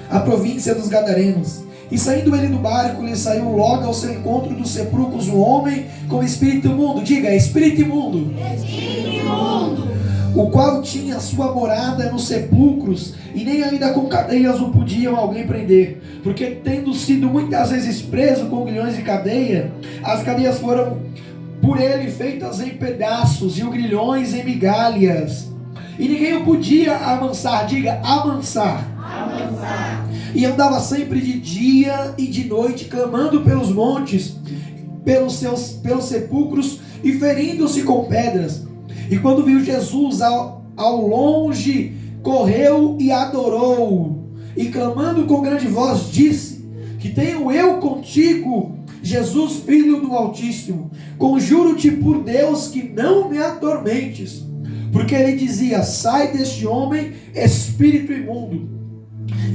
a província dos Gadarenos. E saindo ele do barco, ele saiu logo ao seu encontro dos sepulcros um homem com espírito imundo. Diga, espírito imundo. Espírito imundo. O qual tinha sua morada nos sepulcros, e nem ainda com cadeias o podiam alguém prender, porque tendo sido muitas vezes preso com grilhões de cadeia, as cadeias foram por ele feitas em pedaços, e os grilhões em migalhas, e ninguém o podia amansar. Diga, amansar. Amansar. E andava sempre de dia e de noite, clamando pelos montes, pelos sepulcros, e ferindo-se com pedras. E quando viu Jesus ao longe, correu e adorou, e clamando com grande voz, disse: que tenho eu contigo, Jesus, filho do Altíssimo? Conjuro-te por Deus que não me atormentes. Porque ele dizia: sai deste homem, espírito imundo.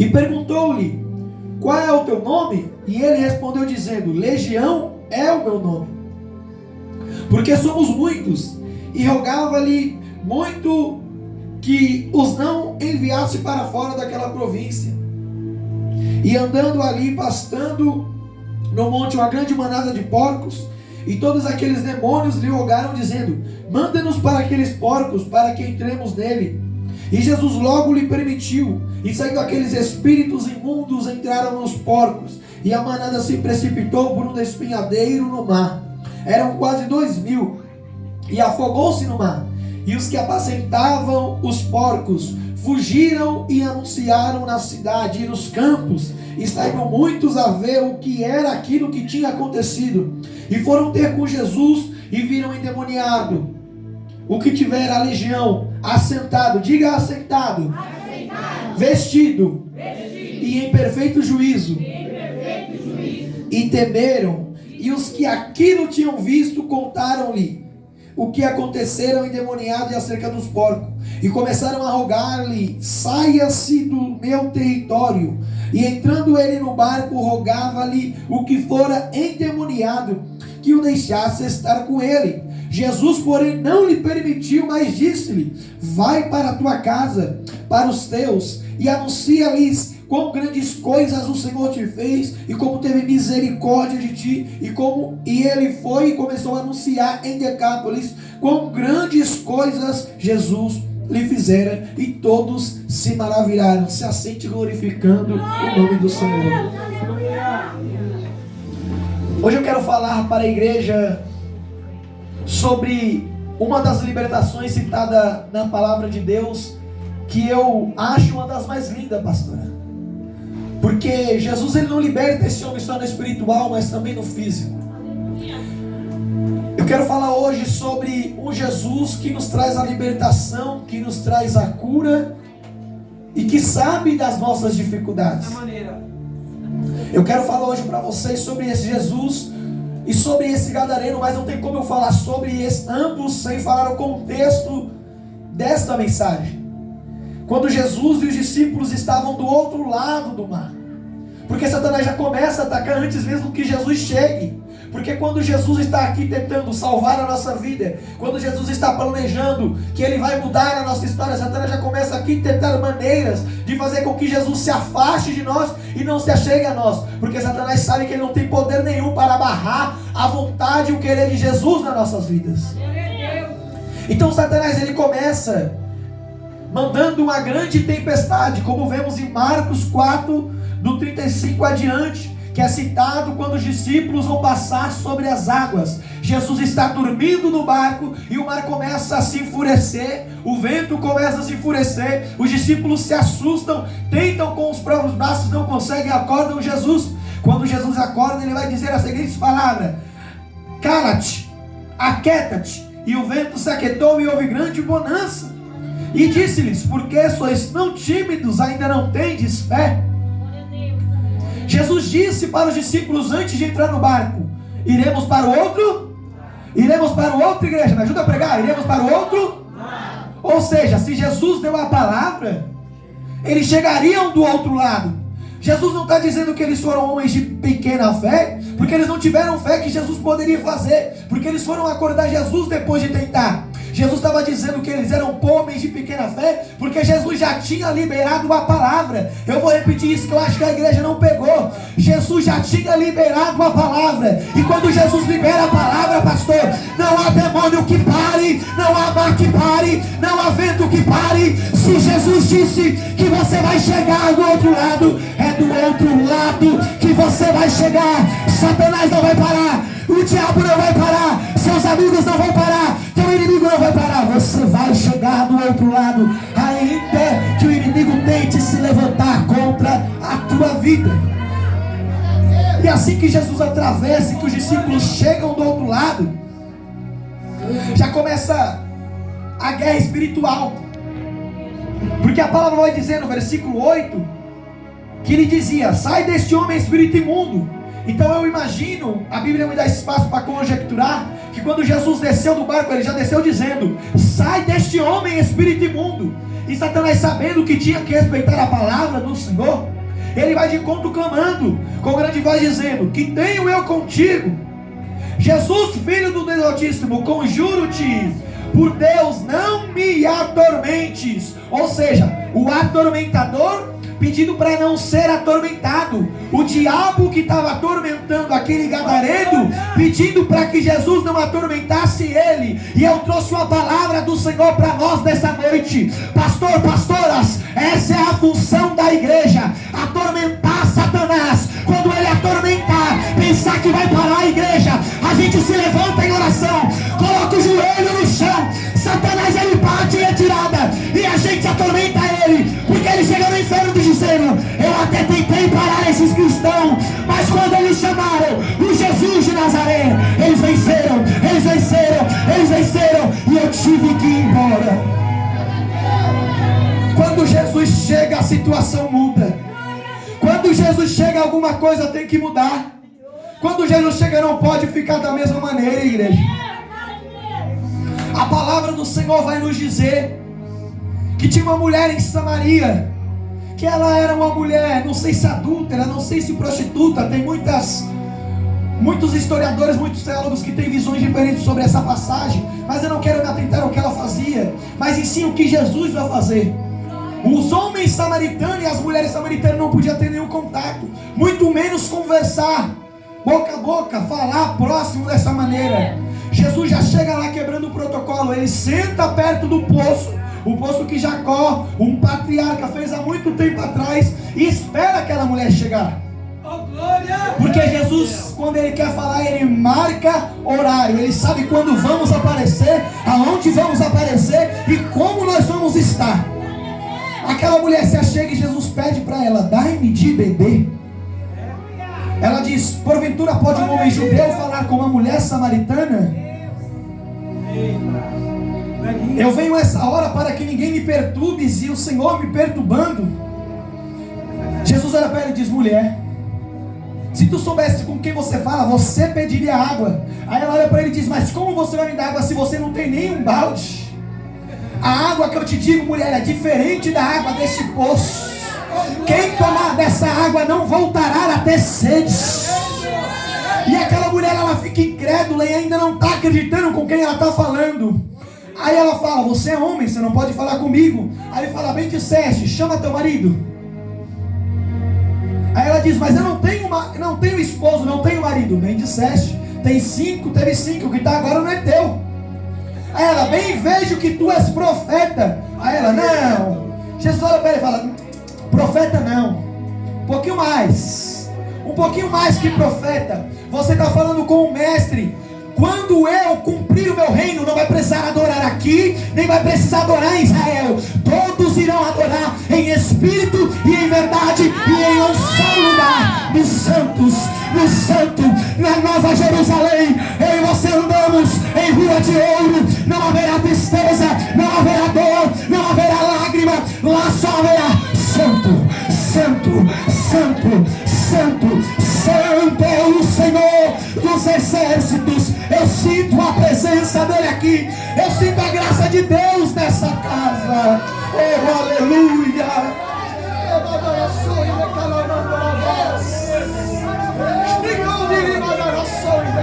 E perguntou-lhe: qual é o teu nome? E ele respondeu dizendo: Legião é o meu nome, porque somos muitos. E rogava-lhe muito que os não enviasse para fora daquela província. E andando ali, pastando no monte uma grande manada de porcos, e todos aqueles demônios lhe rogaram, dizendo: manda-nos para aqueles porcos, para que entremos nele. E Jesus logo lhe permitiu, e saindo aqueles espíritos imundos, entraram nos porcos, e a manada se precipitou por um despenhadeiro no mar. Eram quase 2.000, e afogou-se no mar. E os que apacentavam os porcos fugiram e anunciaram na cidade e nos campos, e saíram muitos a ver o que era aquilo que tinha acontecido. E foram ter com Jesus, e viram endemoniado o que tivera a legião, assentado. Diga, assentado. Vestido. E em perfeito juízo. E temeram. E os que aquilo tinham visto contaram-lhe o que acontecera ao endemoniado e acerca dos porcos. E começaram a rogar-lhe: saia-se do meu território. E entrando ele no barco, rogava-lhe o que fora endemoniado que o deixasse estar com ele. Jesus, porém, não lhe permitiu, mas disse-lhe: vai para a tua casa, para os teus, e anuncia-lhes quão grandes coisas o Senhor te fez, e como teve misericórdia de ti. E ele foi e começou a anunciar em Decápolis quão grandes coisas Jesus lhe fizera, e todos se maravilharam. Se assente glorificando o nome do Senhor. Hoje eu quero falar para a igreja sobre uma das libertações citada na palavra de Deus, que eu acho uma das mais lindas, pastora. Porque Jesus, ele não liberta esse homem só no espiritual, mas também no físico. Eu quero falar hoje sobre um Jesus que nos traz a libertação, que nos traz a cura e que sabe das nossas dificuldades. Eu quero falar hoje para vocês sobre esse Jesus e sobre esse gadareno, mas não tem como eu falar sobre ambos sem falar o contexto desta mensagem. Quando Jesus e os discípulos estavam do outro lado do mar. Porque Satanás já começa a atacar antes mesmo que Jesus chegue. Porque quando Jesus está aqui tentando salvar a nossa vida, quando Jesus está planejando que Ele vai mudar a nossa história, Satanás já começa aqui a tentar maneiras de fazer com que Jesus se afaste de nós e não se achegue a nós. Porque Satanás sabe que ele não tem poder nenhum para amarrar a vontade e o querer de Jesus nas nossas vidas. Então Satanás, ele começa mandando uma grande tempestade, como vemos em Marcos 4, do 35 adiante, que é citado quando os discípulos vão passar sobre as águas. Jesus está dormindo no barco e o mar começa a se enfurecer, o vento começa a se enfurecer, os discípulos se assustam, tentam com os próprios braços, não conseguem, acordam Jesus. Quando Jesus acorda, ele vai dizer as seguintes palavras: cala-te, aquieta-te. E o vento se aquietou e houve grande bonança. E disse-lhes: por que sois tão tímidos, ainda não tendes fé? Jesus disse para os discípulos antes de entrar no barco: iremos para o outro? Iremos para o outro, igreja? Me ajuda a pregar. Iremos para o outro? Ou seja, se Jesus deu a palavra, eles chegariam do outro lado. Jesus não está dizendo que eles foram homens de pequena fé, porque eles não tiveram fé que Jesus poderia fazer, porque eles foram acordar Jesus depois de tentar. Jesus estava dizendo que eles eram homens de pequena fé, porque Jesus já tinha liberado a palavra. Eu vou repetir isso que eu acho que a igreja não pegou. Jesus já tinha liberado a palavra. E quando Jesus libera a palavra, pastor, não há demônio que pare, não há mar que pare, não há vento que pare. Se Jesus disse que você vai chegar do outro lado, é do outro lado que você vai chegar. Satanás não vai parar, o diabo não vai parar, seus amigos não vão parar, teu inimigo não vai parar. Você vai chegar do outro lado, ainda que o inimigo tente se levantar contra a tua vida. E assim que Jesus atravessa e que os discípulos chegam do outro lado, já começa a guerra espiritual. Porque a palavra vai dizer no versículo 8 que ele dizia: sai deste homem espírito imundo. Então eu imagino, a Bíblia me dá espaço para conjecturar, que quando Jesus desceu do barco, ele já desceu dizendo: sai deste homem espírito imundo. E Satanás, sabendo que tinha que respeitar a palavra do Senhor, ele vai de encontro clamando com grande voz dizendo: que tenho eu contigo, Jesus, filho do Deus Altíssimo, conjuro-te por Deus, não me atormentes. Ou seja, o atormentador pedindo para não ser atormentado. O diabo que estava atormentando aquele gadareno, pedindo para que Jesus não atormentasse ele. E eu trouxe uma palavra do Senhor para nós nessa noite. Pastor, pastoras, essa é a função da igreja: atormentar Satanás. Quando ele atormentar, pensar que vai parar a igreja, a gente se levanta em oração, coloca o joelho no chão. Satanás, ele bate em retirada e a gente atormenta ele, porque ele chega no inferno dizendo: eu até tentei parar esses cristãos, mas quando eles chamaram o Jesus de Nazaré, eles venceram, eles venceram, eles venceram, e eu tive que ir embora. Quando Jesus chega, a situação muda. Quando Jesus chega, alguma coisa tem que mudar. Quando Jesus chega, não pode ficar da mesma maneira, igreja. A palavra do Senhor vai nos dizer que tinha uma mulher em Samaria, que ela era uma mulher, não sei se adúltera, não sei se prostituta. Tem muitos historiadores, muitos teólogos que têm visões diferentes sobre essa passagem, mas eu não quero me atentar ao que ela fazia, mas em si o que Jesus vai fazer. Os homens samaritanos e as mulheres samaritanas não podiam ter nenhum contato, muito menos conversar boca a boca, falar próximo dessa maneira. Jesus já chega lá quebrando o protocolo. Ele senta perto do poço, o poço que Jacó, um patriarca, fez há muito tempo atrás, e espera aquela mulher chegar. Porque Jesus, quando ele quer falar, ele marca horário. Ele sabe quando vamos aparecer, aonde vamos aparecer e como nós vamos estar. Aquela mulher se achega e Jesus pede para ela: dai-me de beber. Ela diz: porventura pode um homem judeu falar com uma mulher samaritana? Eu venho essa hora para que ninguém me perturbe, e o Senhor me perturbando. Jesus olha para ela e diz: mulher, se tu soubesse com quem você fala, você pediria água. Aí ela olha para ele e diz: mas como você vai me dar água se você não tem nem um balde? A água que eu te digo, mulher, é diferente da água desse poço. Quem tomar dessa água não voltará a ter sede. E aquela mulher, ela fica incrédula e ainda não está acreditando com quem ela está falando. Aí ela fala: você é homem, você não pode falar comigo. Aí ele fala: bem disseste, chama teu marido. Aí ela diz: mas eu não tenho esposo, não tenho marido. Bem disseste, tem 5, teve 5, o que está agora não é teu. Aí ela: bem vejo que tu és profeta. Aí ela: não. Jesus olha para ele e fala: profeta não, um pouquinho mais que profeta. Você está falando com o mestre. Quando eu cumprir o meu reino, não vai precisar adorar aqui, nem vai precisar adorar em Israel. Todos irão adorar em espírito e em verdade, e em um só lugar, nos santos, no santo, na Nova Jerusalém. Eu e você andamos em rua de ouro. Não haverá tristeza, não haverá dor, não haverá lágrima. Lá só haverá santo, santo, santo, santo. Santo é o Senhor dos exércitos. Eu sinto a presença dele aqui. Eu sinto a graça de Deus nessa casa. Oh, aleluia.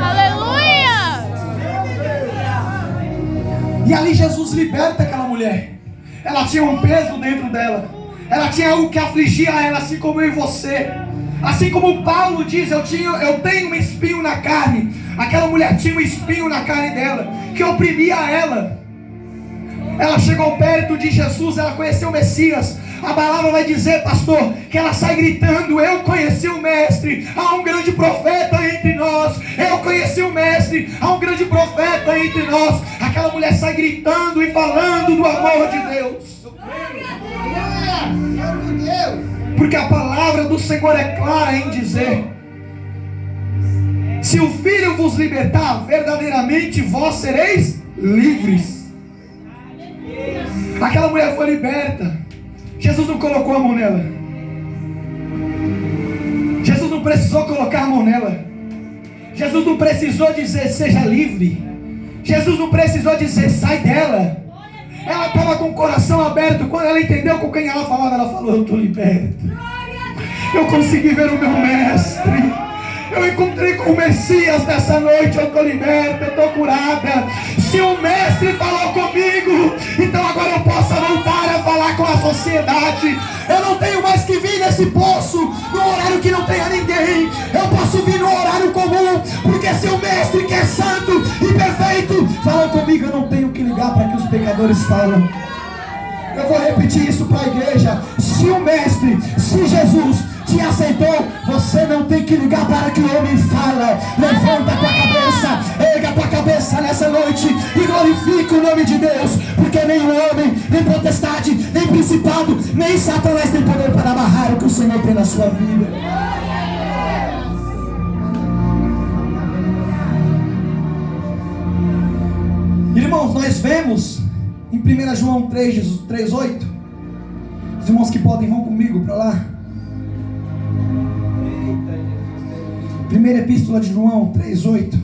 Aleluia. E ali Jesus Jesus liberta aquela mulher. Ela tinha um peso dentro dela. Ela tinha algo que afligia ela, assim como eu e você. Assim como Paulo diz, eu tenho um espinho na carne. Aquela mulher tinha um espinho na carne dela, que oprimia ela. Ela chegou perto de Jesus, ela conheceu o Messias. A palavra vai dizer, pastor, que ela sai gritando: eu conheci o Mestre, há um grande profeta entre nós. Eu conheci o Mestre, há um grande profeta entre nós. Aquela mulher sai gritando e falando do amor de Deus. Porque a palavra do Senhor é clara em dizer: se o Filho vos libertar, verdadeiramente vós sereis livres. Aquela mulher foi liberta. Jesus não colocou a mão nela. Jesus não precisou colocar a mão nela. Jesus não precisou dizer seja livre. Jesus não precisou dizer sai dela. Ela estava com o coração aberto. Quando ela entendeu com quem ela falou: eu estou liberta. Eu consegui ver o meu mestre. Eu encontrei com o Messias nessa noite. Eu estou liberta, eu estou curada. Se o mestre falou comigo, então agora eu posso voltar a falar com a sociedade. Eu não tenho mais que vir nesse poço no horário que não tenha ninguém. Eu posso vir no horário comum, porque se o mestre, que é santo e perfeito, falou comigo, eu não tenho que ligar para que os pecadores falam. Eu vou repetir isso para a igreja. Se o mestre, se Jesus te aceitou, você não tem que ligar para que o homem fala. Levanta a tua cabeça, erga a tua cabeça nessa noite e glorifica o nome de Deus, porque nem o homem, nem potestade, nem principado, nem Satanás tem poder para amarrar o que o Senhor tem na sua vida. Irmãos, nós vemos em 1 João 3:8. Os irmãos que podem, vão comigo para lá. Primeira epístola de João 3:8.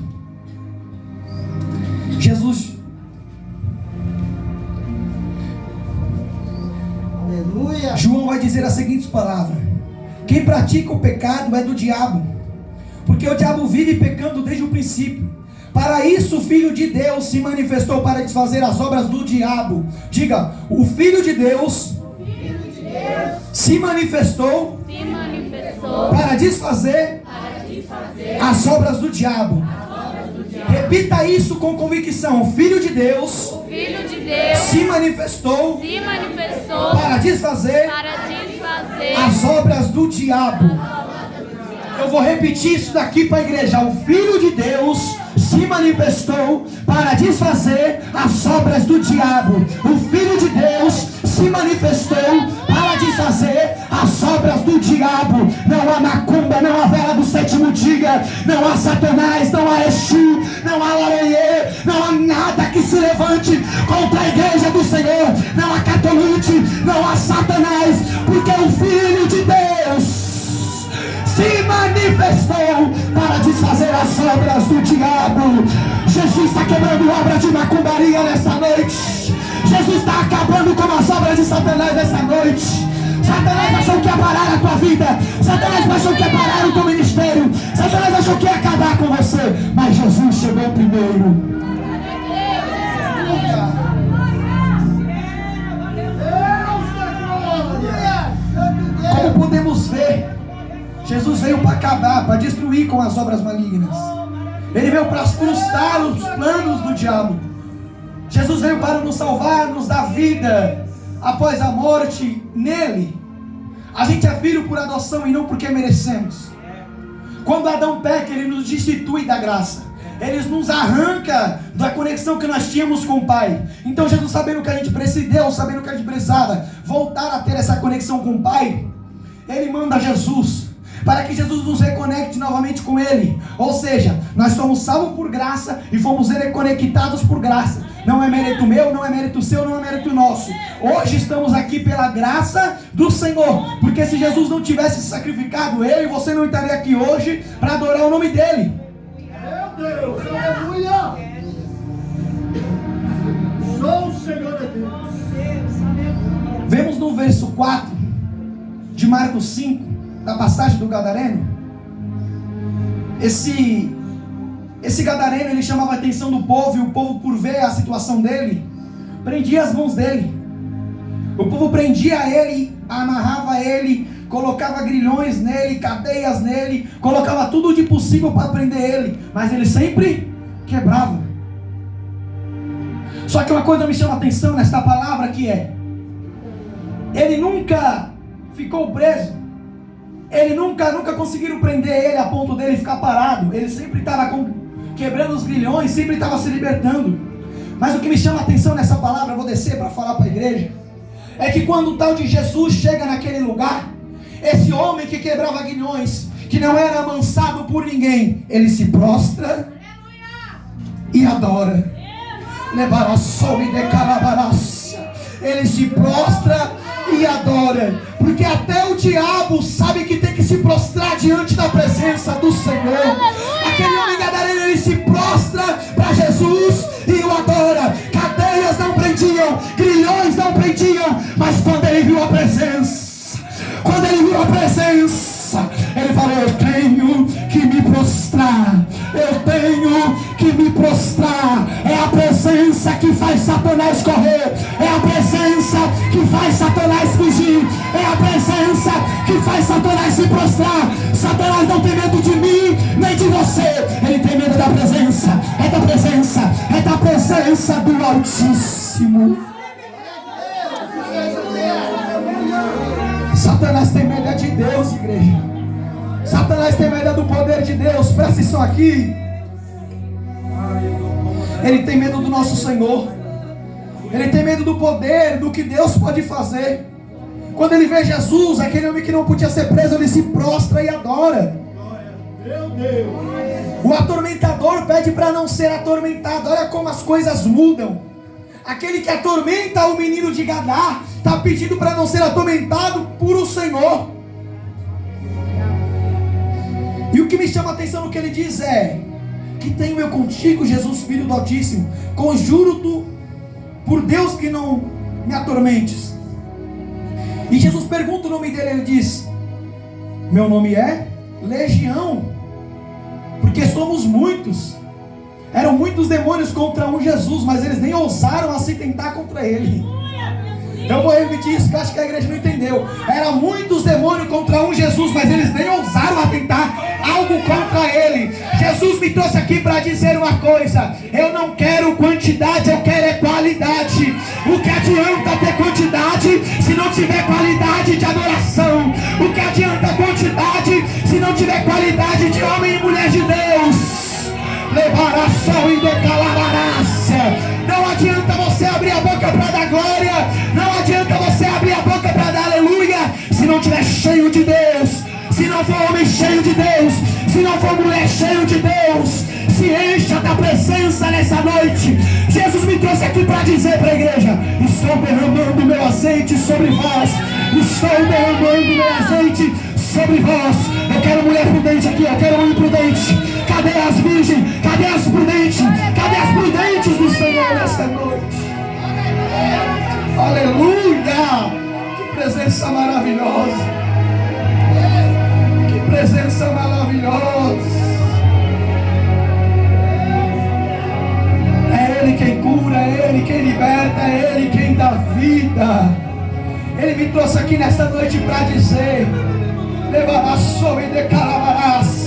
Aleluia. João vai dizer as seguintes palavras: quem pratica o pecado é do diabo, porque o diabo vive pecando desde o princípio. Para isso o Filho de Deus se manifestou, para desfazer as obras do diabo. Diga: o Filho de Deus se manifestou para desfazer as obras do diabo. Repita isso com convicção: o Filho de Deus se manifestou para desfazer as obras do diabo. Eu vou repetir isso daqui para a igreja: o Filho de Deus se manifestou para desfazer as obras do diabo. O Filho de Deus se manifestou para desfazer as obras do diabo. Não há macumba, não há vela do sétimo dia, não há Satanás, não há Exu, não há Laranhê, não há nada que se levante contra a igreja do Senhor. Não há catolite, não há Satanás, porque o Filho de Deus se manifestou para desfazer as obras do diabo. Jesus está quebrando obra de macumbaria nessa noite. Jesus está acabando com as obras de Satanás nessa noite. Satanás achou que ia parar a tua vida. Satanás achou que ia parar o teu ministério. Satanás achou que ia acabar com você. Mas Jesus chegou primeiro. Como podemos ver, Jesus veio para acabar, para destruir com as obras malignas. Ele veio para frustrar os planos do diabo. Jesus veio para nos salvar, nos dar vida após a morte nele. A gente é filho por adoção e não porque merecemos. Quando Adão peca, ele nos destitui da graça. Ele nos arranca da conexão que nós tínhamos com o Pai. Então Jesus, sabendo que a gente precisava, sabendo que a gente precisava voltar a ter essa conexão com o Pai, Ele manda Jesus, para que Jesus nos reconecte novamente com Ele. Ou seja, nós somos salvos por graça e fomos reconectados por graça. Não é mérito meu, não é mérito seu, não é mérito nosso. Hoje estamos aqui pela graça do Senhor, porque se Jesus não tivesse sacrificado, eu e você não estaria aqui hoje para adorar o nome dEle. Meu Deus, aleluia. Sou o Senhor de Deus. Vemos no verso 4 de Marcos 5, da passagem do Gadareno. Esse Gadareno, ele chamava a atenção do povo, e o povo, por ver a situação dele, prendia as mãos dele. O povo prendia ele, amarrava ele, colocava grilhões nele, cadeias nele, colocava tudo de possível para prender ele, mas ele sempre quebrava. Só que uma coisa me chama a atenção nesta palavra, que é: ele nunca ficou preso. Ele nunca conseguiram prender ele a ponto dele ficar parado. Ele sempre estava quebrando os grilhões, sempre estava se libertando. Mas o que me chama a atenção nessa palavra, eu vou descer para falar para a igreja, é que quando o tal de Jesus chega naquele lugar, esse homem que quebrava grilhões, que não era amansado por ninguém, ele se prostra e adora. Ele se prostra e adora, porque até o diabo sabe que tem que se prostrar diante da presença do Senhor. Aquele homem gadareno, ele se prostra para Jesus e o adora. Cadeias não prendiam, grilhões não prendiam, mas quando ele viu a presença, ele falou: eu tenho que me prostrar, eu tenho que me prostrar. É a presença que faz Satanás correr, é a presença que faz Satanás fugir, é a presença que faz Satanás se prostrar. Satanás não tem medo de mim, nem de você, ele tem medo da presença, é da presença do Altíssimo. Satanás tem medo de Deus, igreja. Satanás tem medo do poder de Deus. Presta atenção aqui. Ele tem medo do nosso Senhor. Ele tem medo do poder, do que Deus pode fazer. Quando ele vê Jesus, aquele homem que não podia ser preso, ele se prostra e adora. Meu Deus. O atormentador pede para não ser atormentado. Olha como as coisas mudam. Aquele que atormenta o menino de Gadá está pedindo para não ser atormentado por o Senhor. E o que me chama a atenção no que ele diz é: que tenho eu contigo, Jesus, Filho do Altíssimo, conjuro-te por Deus que não me atormentes. E Jesus pergunta o nome dele, ele diz: meu nome é Legião, porque somos muitos. Eram muitos demônios contra um Jesus, mas eles nem ousaram a se tentar contra ele. Eu vou repetir isso, que eu acho que a igreja não entendeu. Eram muitos demônios contra um Jesus, mas eles nem ousaram a tentar algo contra ele. Jesus me trouxe aqui para dizer uma coisa: eu não quero quantidade, eu quero é qualidade. O que adianta ter quantidade se não tiver qualidade de adoração? O que adianta quantidade se não tiver qualidade de homem e mulher de Deus? Levará sol e declararás. Não adianta você abrir a boca para dar glória, não adianta você abrir a boca para dar aleluia, se não estiver cheio de Deus. Se não for homem cheio de Deus, se não for mulher cheio de Deus, se encha da presença nessa noite. Jesus me trouxe aqui para dizer para a igreja: estou derramando meu azeite sobre vós, estou derramando meu azeite sobre vós. Eu quero mulher prudente aqui, eu quero homem prudente. Cadê as virgens? Cadê as prudentes? Cadê as prudentes do Senhor nesta noite? Aleluia! Que presença maravilhosa! Que presença maravilhosa! É Ele quem cura, é Ele quem liberta, é Ele quem dá vida. Ele me trouxe aqui nesta noite para dizer: levará sobre de calabarás.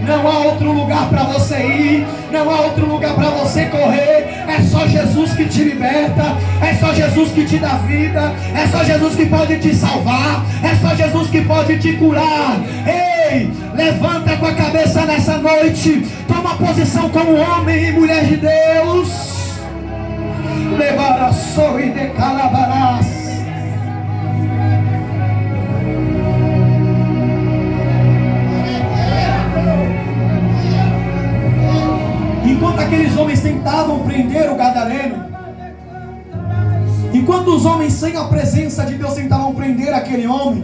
Não há outro lugar para você ir, não há outro lugar para você correr. É só Jesus que te liberta, é só Jesus que te dá vida, é só Jesus que pode te salvar, é só Jesus que pode te curar. Ei, levanta com a cabeça nessa noite, toma posição como homem e mulher de Deus. Levará sobre de calabarás. Enquanto aqueles homens tentavam prender o gadareno, enquanto os homens sem a presença de Deus tentavam prender aquele homem,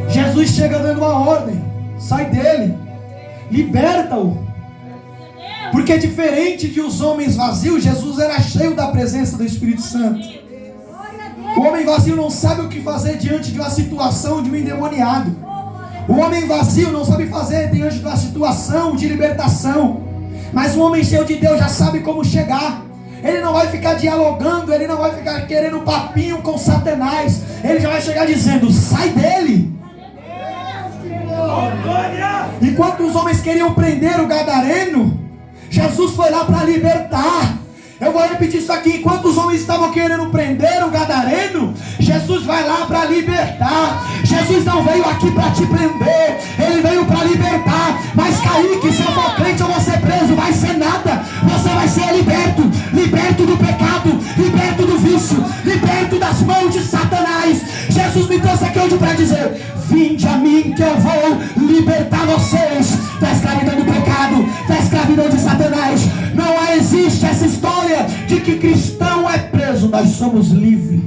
Jesus chega dando uma ordem: sai dele, liberta-o. Porque diferente de os homens vazios, Jesus era cheio da presença do Espírito Santo. O homem vazio não sabe o que fazer diante de uma situação de um endemoniado. O homem vazio não sabe fazer diante de uma situação de libertação. Mas o homem cheio de Deus já sabe como chegar. Ele não vai ficar dialogando, ele não vai ficar querendo papinho com Satanás. Ele já vai chegar dizendo: sai dele. Enquanto os homens queriam prender o gadareno, Jesus foi lá para libertar. Eu vou repetir isso aqui. Enquanto os homens estavam querendo prender o gadareno, Jesus vai lá para libertar. Jesus não veio aqui para te prender, ele veio para libertar. Mas Kaique, se eu for crente eu vou ser preso, vai ser nada. Você vai ser liberto, liberto do pecado, liberto do vício, liberto das mãos de Satanás. Jesus me trouxe aqui hoje para dizer: vinde a mim que eu vou libertar vocês da escravidão do pecado, da escravidão de Satanás. Não existe essa história de que cristão é preso. Nós somos livres.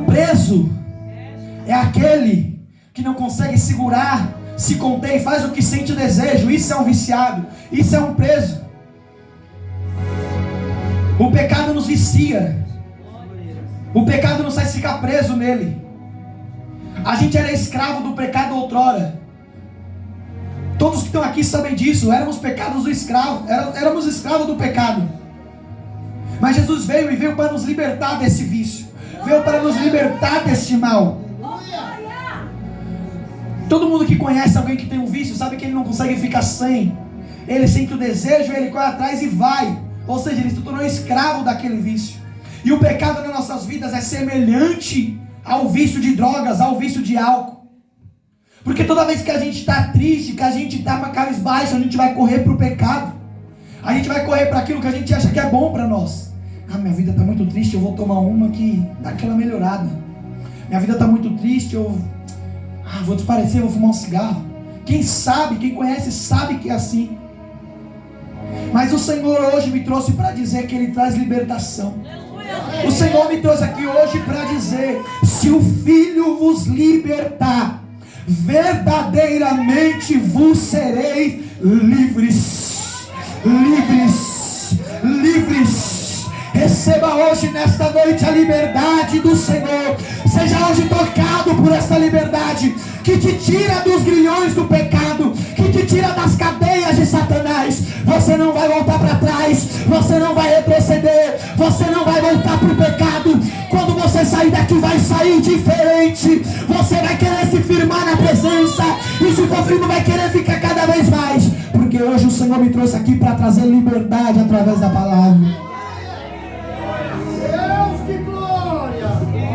Preso é aquele que não consegue segurar, se contém, faz o que sente desejo. Isso é um viciado, isso é um preso. O pecado nos vicia. O pecado nos faz ficar preso nele. A gente era escravo do pecado outrora. Todos que estão aqui sabem disso. Éramos pecados do escravo. Éramos escravos do pecado. Mas Jesus veio para nos libertar desse vício. Veio para nos libertar desse mal. Todo mundo que conhece alguém que tem um vício sabe que ele não consegue ficar sem. Ele sente o desejo, ele corre atrás e vai. Ou seja, ele se tornou escravo daquele vício. E o pecado nas nossas vidas é semelhante ao vício de drogas, ao vício de álcool. Porque toda vez que a gente está triste, que a gente está cabisbaixo, a gente vai correr para o pecado. A gente vai correr para aquilo que a gente acha que é bom para nós. Ah, minha vida está muito triste, eu vou tomar uma que dá aquela melhorada. Minha vida está muito triste, eu vou desaparecer, vou fumar um cigarro. Quem sabe, quem conhece sabe que é assim. Mas o Senhor hoje me trouxe para dizer que Ele traz libertação. O Senhor me trouxe aqui hoje para dizer: se o Filho vos libertar, verdadeiramente vos sereis livres. Livres, livres. Receba hoje nesta noite a liberdade do Senhor. Seja hoje tocado por esta liberdade que te tira dos grilhões do pecado, que te tira das cadeias de Satanás. Você não vai voltar para trás, você não vai retroceder, você não vai voltar para o pecado. Quando você sair daqui, vai sair diferente. Você vai querer se firmar na presença, e se for firme, vai querer ficar cada vez mais. Porque hoje o Senhor me trouxe aqui para trazer liberdade através da palavra.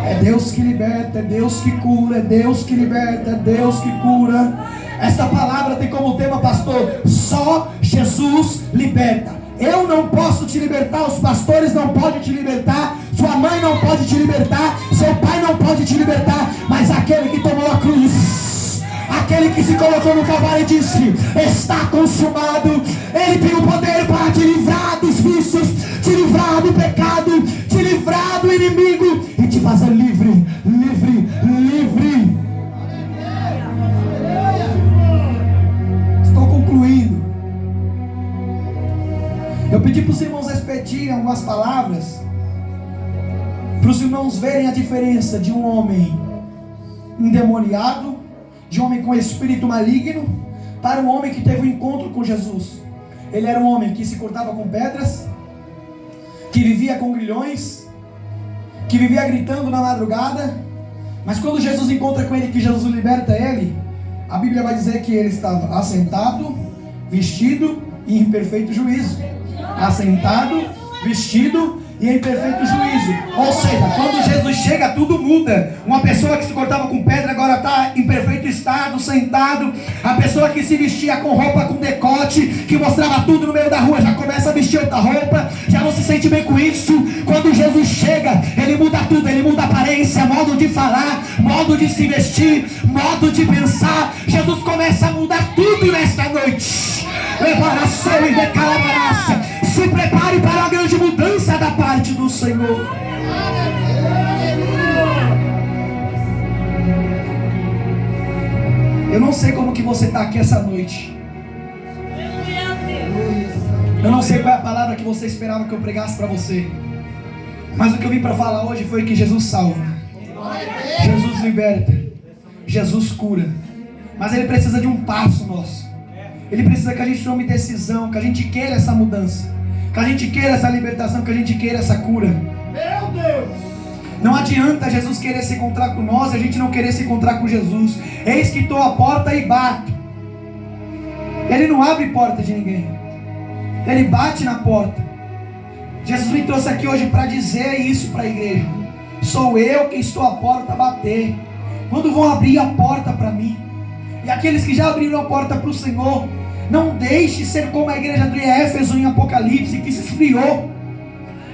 É Deus que liberta, é Deus que cura, é Deus que liberta, é Deus que cura. Esta palavra tem como tema, pastor, só Jesus liberta. Eu não posso te libertar, os pastores não podem te libertar, sua mãe não pode te libertar, seu pai não pode te libertar, mas aquele que tomou a cruz, aquele que se colocou no Calvário e disse: está consumado. Ele tem o poder para te livrar dos vícios, te livrar do pecado, te livrar do inimigo e te fazer livre, livre, livre. Estou concluindo. Eu pedi para os irmãos repetirem algumas palavras, para os irmãos verem a diferença de um homem endemoniado, de um homem com espírito maligno, para um homem que teve um encontro com Jesus. Ele era um homem que se cortava com pedras, que vivia com grilhões, que vivia gritando na madrugada. Mas quando Jesus encontra com ele, que Jesus liberta ele, a Bíblia vai dizer que ele estava assentado, vestido e em perfeito juízo. Assentado, vestido e em perfeito juízo. Ou seja, quando Jesus chega, tudo muda. Uma pessoa que se cortava com pedra agora está em perfeito estado, sentado. A pessoa que se vestia com roupa com decote, que mostrava tudo no meio da rua, já começa a vestir outra roupa, já não se sente bem com isso. Quando Jesus chega, ele muda tudo, ele muda a aparência, modo de falar, modo de se vestir, modo de pensar. Jesus começa a mudar tudo nesta noite. Preparação e declaração. Se prepare para a grande mudança da parte do Senhor. Eu não sei como que você está aqui essa noite. Eu não sei qual é a palavra que você esperava que eu pregasse para você. Mas o que eu vim para falar hoje foi que Jesus salva, Jesus liberta, Jesus cura. Mas Ele precisa de um passo nosso. Ele precisa que a gente tome decisão, que a gente queira essa mudança, que a gente queira essa libertação, que a gente queira essa cura. Meu Deus! Não adianta Jesus querer se encontrar com nós e a gente não querer se encontrar com Jesus. Eis que estou à porta e bato. Ele não abre porta de ninguém, Ele bate na porta. Jesus me trouxe aqui hoje para dizer isso para a igreja. Sou eu quem estou à porta a bater. Quando vão abrir a porta para mim? E aqueles que já abriram a porta para o Senhor, não deixe ser como a igreja de Éfeso em Apocalipse, que se esfriou,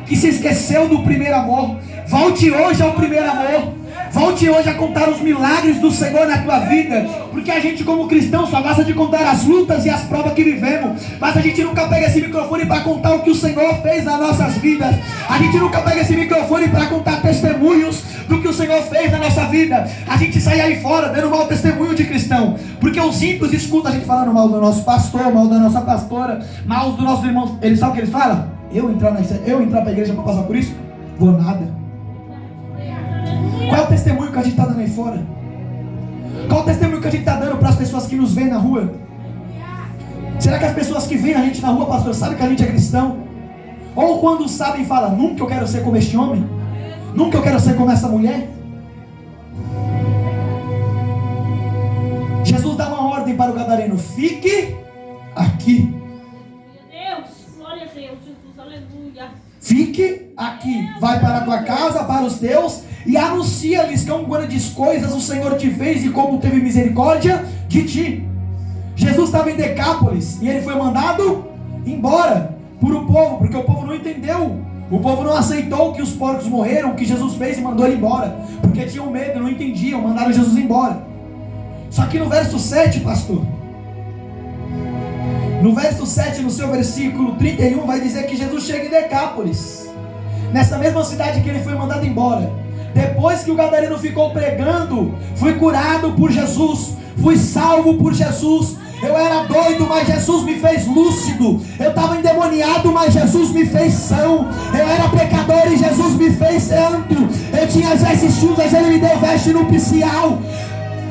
que se esqueceu do primeiro amor. Volte hoje ao primeiro amor. Volte hoje a contar os milagres do Senhor na tua vida. Porque a gente como cristão só gosta de contar as lutas e as provas que vivemos, mas a gente nunca pega esse microfone para contar o que o Senhor fez nas nossas vidas. A gente nunca pega esse microfone para contar testemunhos do que o Senhor fez na nossa vida. A gente sai aí fora dando mau testemunho de cristão, porque os ímpios escutam a gente falando mal do nosso pastor, mal da nossa pastora, mal dos nossos irmãos. Eles sabem o que eles falam? Eu entrar para a igreja para passar por isso? Vou nada. Qual é o testemunho que a gente está dando aí fora? Qual é o testemunho que a gente está dando para as pessoas que nos veem na rua? Será que as pessoas que veem a gente na rua, pastor, sabem que a gente é cristão? Ou quando sabem, falam, nunca eu quero ser como este homem? Nunca eu quero ser como essa mulher? Jesus dá uma ordem para o gadareno: fique aqui. Deus, glória a Deus, Jesus, aleluia. Fique aqui, vai para a tua casa, para os teus, e anuncia-lhes quão grandes coisas o Senhor te fez e como teve misericórdia de ti. Jesus estava em Decápolis e ele foi mandado embora por o povo, porque o povo não entendeu. O povo não aceitou que os porcos morreram, o que Jesus fez, e mandou ele embora, porque tinham medo, não entendiam, mandaram Jesus embora. Só que no verso 7, pastor, no verso 7, no seu versículo 31, vai dizer que Jesus chega em Decápolis, nessa mesma cidade que ele foi mandado embora. Depois que o gadareno ficou pregando, fui curado por Jesus, fui salvo por Jesus. Eu era doido, mas Jesus me fez lúcido. Eu estava endemoniado, mas Jesus me fez são. Eu era pecador e Jesus me fez santo. Eu tinha as vestes sujas, ele me deu veste nupcial.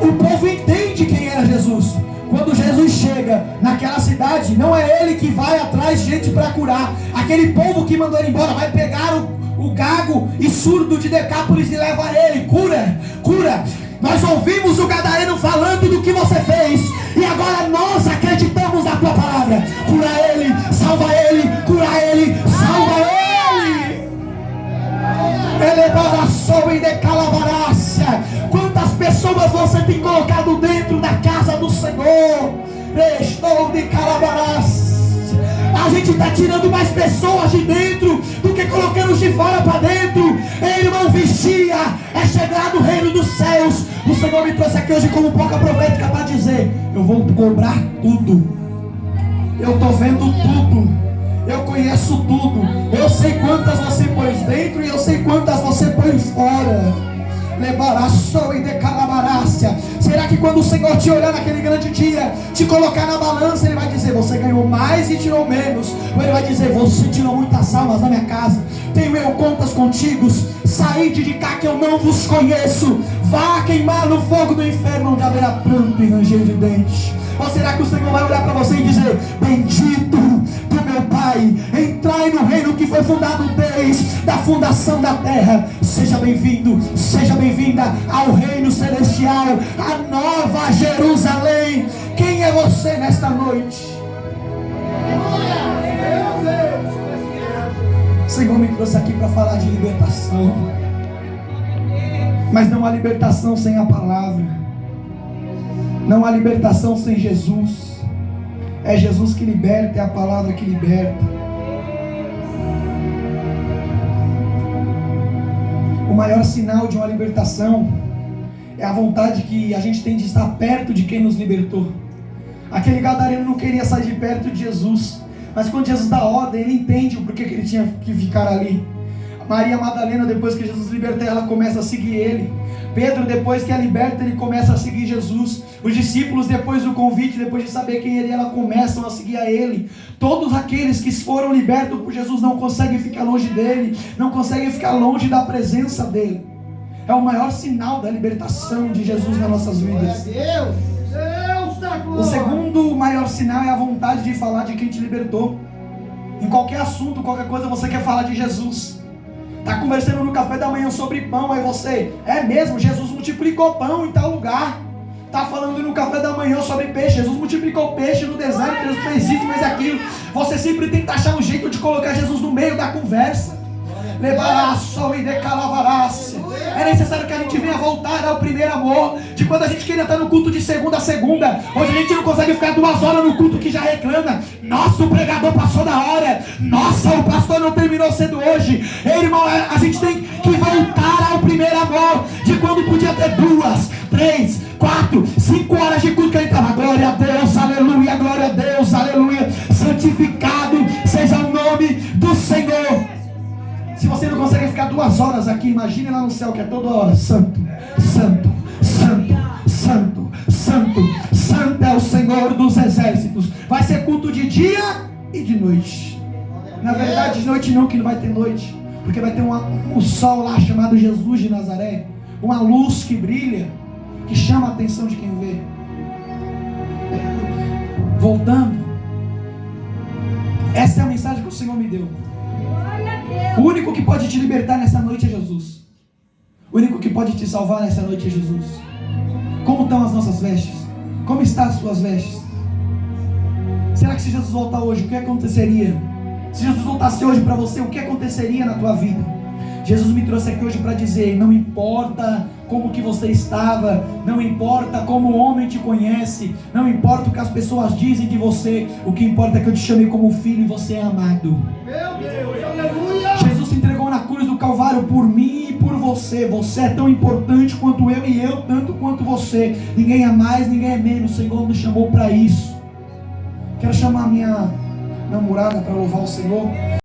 O povo entende quem era Jesus. Quando Jesus chega naquela cidade, não é ele que vai atrás de gente para curar. Aquele povo que mandou ele embora vai pegar o gago e surdo de Decápolis e leva ele. Cura, cura. Nós ouvimos o gadareno falando do que você fez, e agora nós acreditamos na tua palavra. Cura ele, salva ele, cura ele, salva ele. Elevação e decalabarácia. Quantas pessoas você tem colocado dentro da casa do Senhor? Estou de calabarácia. A gente está tirando mais pessoas de dentro do que colocando de fora para dentro. Ei, irmão, vigia, é chegar no reino dos céus. O Senhor me trouxe aqui hoje como boca profética para dizer: eu vou cobrar tudo. Eu estou vendo tudo. Eu conheço tudo. Eu sei quantas você pôs dentro e eu sei quantas você põe fora. Lebaraçou e decalabarácia. Será que quando o Senhor te olhar naquele grande dia, te colocar na balança, ele vai dizer: você ganhou mais e tirou menos? Ou ele vai dizer: você tirou muitas almas da minha casa, tenho eu contas contigo, saíde de cá que eu não vos conheço, vá queimar no fogo do inferno, onde haverá pranto e ranger de dentes? Ou será que o Senhor vai olhar para você e dizer: bendito do meu Pai, entrai no reino que foi fundado desde a fundação da terra. Seja bem-vindo, seja bem-vinda ao reino celestial, a nova Jerusalém. Quem é você nesta noite? O Senhor me trouxe aqui para falar de libertação, mas não há libertação sem a palavra. Não há libertação sem Jesus. É Jesus que liberta, é a palavra que liberta. O maior sinal de uma libertação é a vontade que a gente tem de estar perto de quem nos libertou. Aquele gadareno não queria sair de perto de Jesus, mas quando Jesus dá ordem, ele entende o porquê que ele tinha que ficar ali. Maria Madalena, depois que Jesus liberta ela, começa a seguir ele. Pedro, depois que é liberto, ele começa a seguir Jesus. Os discípulos, depois do convite, depois de saber quem ele era, começam a seguir a ele. Todos aqueles que foram libertos por Jesus não conseguem ficar longe dele, não conseguem ficar longe da presença dele. É o maior sinal da libertação de Jesus nas nossas vidas. Deus, Deus está O segundo maior sinal é a vontade de falar de quem te libertou. Em qualquer assunto, qualquer coisa, você quer falar de Jesus. Está conversando no café da manhã sobre pão, aí você, é mesmo, Jesus multiplicou pão em tal lugar. Está falando no café da manhã sobre peixe, Jesus multiplicou peixe no deserto, Jesus fez isso, fez aquilo. Você sempre tenta achar um jeito de colocar Jesus no meio da conversa. É necessário que a gente venha voltar ao primeiro amor, de quando a gente queria estar no culto de segunda a segunda. Hoje a gente não consegue ficar 2 horas no culto que já reclama. Nossa, o pregador passou da hora. Nossa, o pastor não terminou cedo hoje. Ei, irmão, a gente tem que voltar ao primeiro amor, de quando podia ter 2, 3, 4, 5 horas de culto que a gente estava. Glória a Deus, aleluia, glória a Deus, aleluia. Santificado seja o nome do Senhor. Se você não consegue ficar 2 horas aqui, imagine lá no céu que é toda hora. Santo, santo, santo, santo, santo, santo é o Senhor dos exércitos. Vai ser culto de dia e de noite. Na verdade, de noite não, que não vai ter noite, porque vai ter um sol lá chamado Jesus de Nazaré. Uma luz que brilha, que chama a atenção de quem vê. Voltando, essa é a mensagem que o Senhor me deu. O único que pode te libertar nessa noite é Jesus. O único que pode te salvar nessa noite é Jesus. Como estão as nossas vestes? Como estão as suas vestes? Será que se Jesus voltar hoje, o que aconteceria? Se Jesus voltasse hoje para você, o que aconteceria na tua vida? Jesus me trouxe aqui hoje para dizer, não importa como que você estava, não importa como o homem te conhece, não importa o que as pessoas dizem de você, o que importa é que eu te chamei como filho e você é amado. Meu Deus, aleluia. Jesus se entregou na cruz do Calvário por mim e por você. Você é tão importante quanto eu e eu tanto quanto você. Ninguém é mais, ninguém é menos. O Senhor nos chamou para isso. Quero chamar a minha namorada para louvar o Senhor.